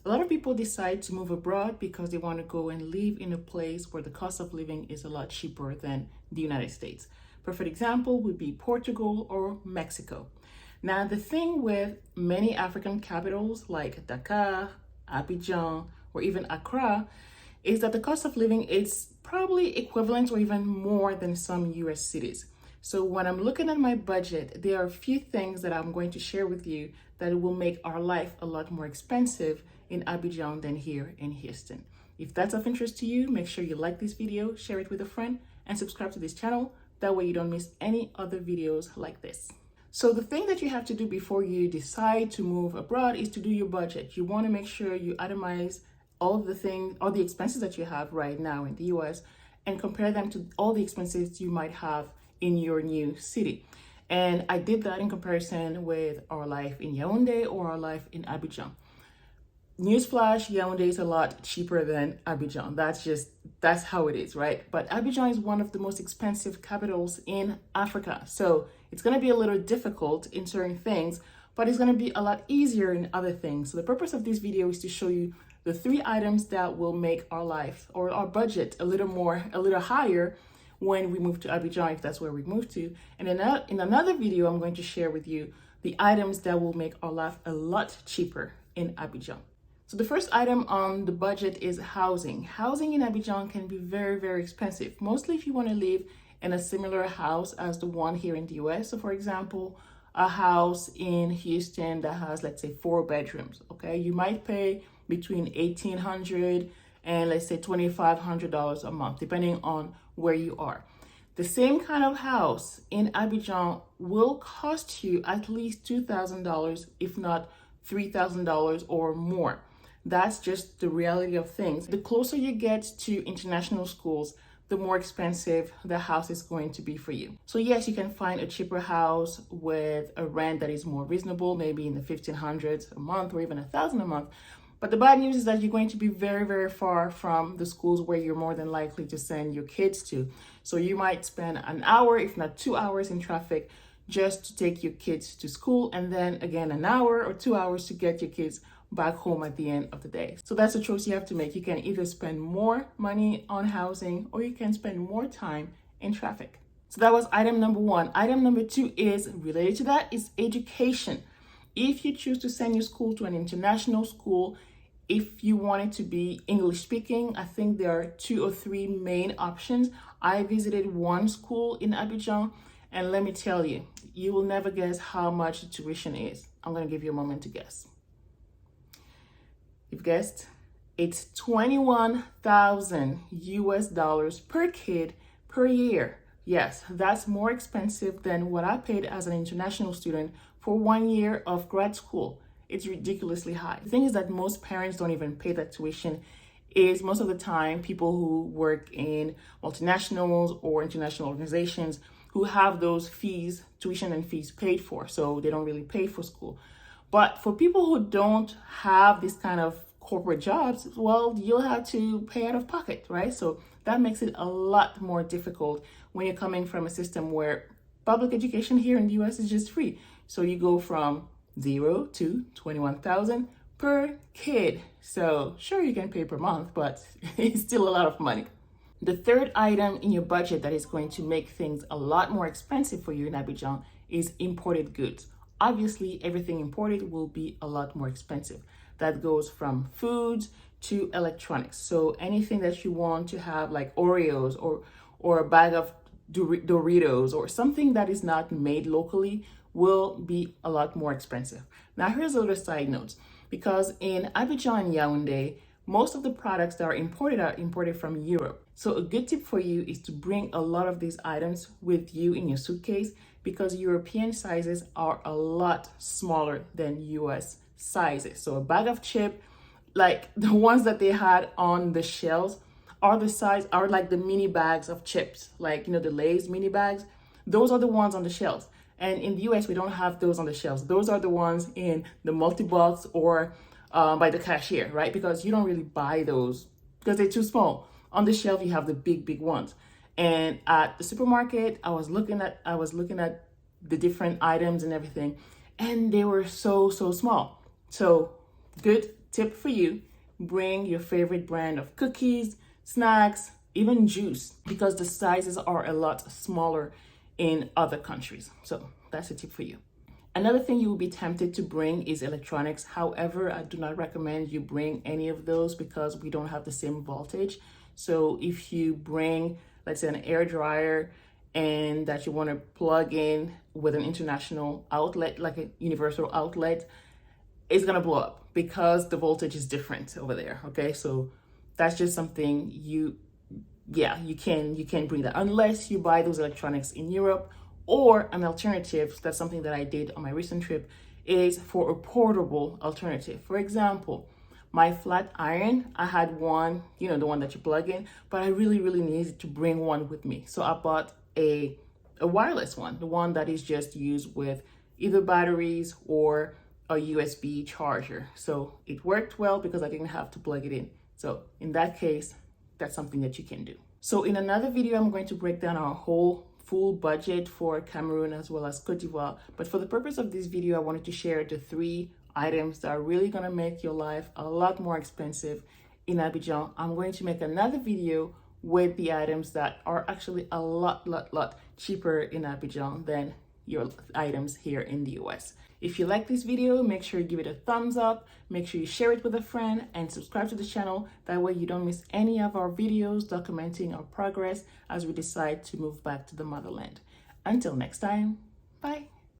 A lot of people decide to move abroad because they want to go and live in a place where the cost of living is a lot cheaper than the United States. Perfect example would be Portugal or Mexico. Now, the thing with many African capitals like Dakar, Abidjan, or even Accra is that the cost of living is probably equivalent or even more than some US cities. So when I'm looking at my budget, there are a few things that I'm going to share with you that will make our life a lot more expensive in Abidjan than here in Houston. If that's of interest to you, make sure you like this video, share it with a friend, and subscribe to this channel. That way you don't miss any other videos like this. So the thing that you have to do before you decide to move abroad is to do your budget. You want to make sure you itemize all the expenses that you have right now in the US and compare them to all the expenses you might have in your new city. And I did that in comparison with our life in Yaoundé or our life in Abidjan. Newsflash, Yaoundé is a lot cheaper than Abidjan. That's how it is, right? But Abidjan is one of the most expensive capitals in Africa. So it's going to be a little difficult in certain things, but it's going to be a lot easier in other things. So the purpose of this video is to show you the 3 items that will make our life or our budget a little higher when we move to Abidjan, if that's where we move to. And in another video, I'm going to share with you the items that will make our life a lot cheaper in Abidjan. So the first item on the budget is housing. Housing in Abidjan can be very, very expensive, mostly if you want to live in a similar house as the one here in the US. So for example, a house in Houston that has, let's say, 4 bedrooms, okay? You might pay between $1,800 and let's say $2,500 a month, depending on where you are. The same kind of house in Abidjan will cost you at least $2,000, if not $3,000 or more. That's just the reality of things. The closer you get to international schools, the more expensive the house is going to be for you. So yes, you can find a cheaper house with a rent that is more reasonable, maybe in the 1,500s a month or even 1,000 a month. But the bad news is that you're going to be very, very far from the schools where you're more than likely to send your kids to. So you might spend an hour, if not 2 hours in traffic just to take your kids to school, and then again an hour or 2 hours to get your kids back home at the end of the day. So that's a choice you have to make. You can either spend more money on housing or you can spend more time in traffic. So that was item number 1. Item number 2 is related to that, is education. If you choose to send your school to an international school, if you want it to be English speaking, I think there are 2 or 3 main options. I visited one school in Abidjan, and let me tell you, you will never guess how much the tuition is. I'm going to give you a moment to guess. You've guessed? It's 21,000 US dollars per kid per year. Yes, that's more expensive than what I paid as an international student for 1 year of grad school. It's ridiculously high. The thing is that most parents don't even pay that tuition. Is most of the time people who work in multinationals or international organizations who have those fees, tuition and fees paid for, so they don't really pay for school. But for people who don't have this kind of corporate jobs, well, you'll have to pay out of pocket, right? So that makes it a lot more difficult when you're coming from a system where public education here in the US is just free. So you go from 0 to 21,000 per kid. So sure, you can pay per month, but it's still a lot of money. The third item in your budget that is going to make things a lot more expensive for you in Abidjan is imported goods. Obviously, everything imported will be a lot more expensive. That goes from foods to electronics. So anything that you want to have, like Oreos or a bag of Doritos or something that is not made locally, will be a lot more expensive. Now, here's a little side note. Because in Abidjan and Yaoundé, most of the products that are imported from Europe. So a good tip for you is to bring a lot of these items with you in your suitcase, because European sizes are a lot smaller than US sizes. So a bag of chip, like the ones that they had on the shelves, are like the mini bags of chips, like, you know, the Lay's mini bags. Those are the ones on the shelves. And in the US, we don't have those on the shelves. Those are the ones in the multi-box or by the cashier, right? Because you don't really buy those because they're too small. On the shelf, you have the big ones. And at the supermarket, I was looking at the different items and everything, and they were so small. So good tip for you, bring your favorite brand of cookies, snacks, even juice, because the sizes are a lot smaller in other countries. So that's a tip for you. Another thing you will be tempted to bring is electronics. However, I do not recommend you bring any of those because we don't have the same voltage. So if you bring, let's say, an air dryer and that you want to plug in with an international outlet, like a universal outlet, it's going to blow up because the voltage is different over there. Okay, so that's just something you can bring that unless you buy those electronics in Europe. Or an alternative, that's something that I did on my recent trip, is for a portable alternative. For example, my flat iron, I had one, the one that you plug in, but I really needed to bring one with me. So I bought a wireless one, the one that is just used with either batteries or a USB charger. So it worked well because I didn't have to plug it in. So in that case, that's something that you can do. So in another video, I'm going to break down our whole full budget for Cameroon as well as Côte d'Ivoire. But for the purpose of this video, I wanted to share the 3 items that are really going to make your life a lot more expensive in Abidjan. I'm going to make another video with the items that are actually a lot cheaper in Abidjan than your items here in the US. If you like this video, make sure you give it a thumbs up, make sure you share it with a friend, and subscribe to the channel. That way you don't miss any of our videos documenting our progress as we decide to move back to the motherland. Until next time, bye.